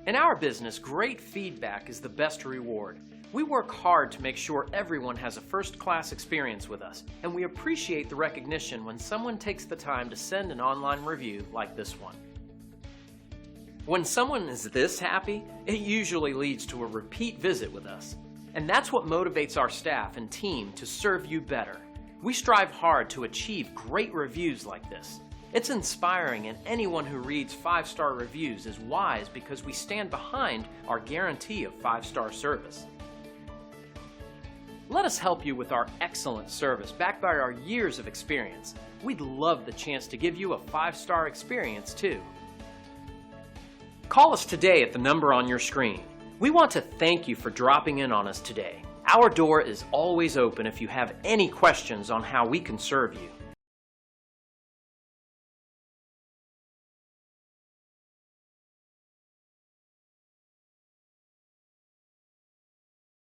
In our business, great feedback is the best reward. We work hard to make sure everyone has a first-class experience with us, and we appreciate the recognition when someone takes the time to send an online review like this one. When someone is this happy, it usually leads to a repeat visit with us. And that's what motivates our staff and team to serve you better. We strive hard to achieve great reviews like this. It's inspiring, and anyone who reads 5-star reviews is wise because we stand behind our guarantee of 5-star service. Let us help you with our excellent service backed by our years of experience. We'd love the chance to give you a 5-star experience too. Call us today at the number on your screen. We want to thank you for dropping in on us today. Our door is always open if you have any questions on how we can serve you.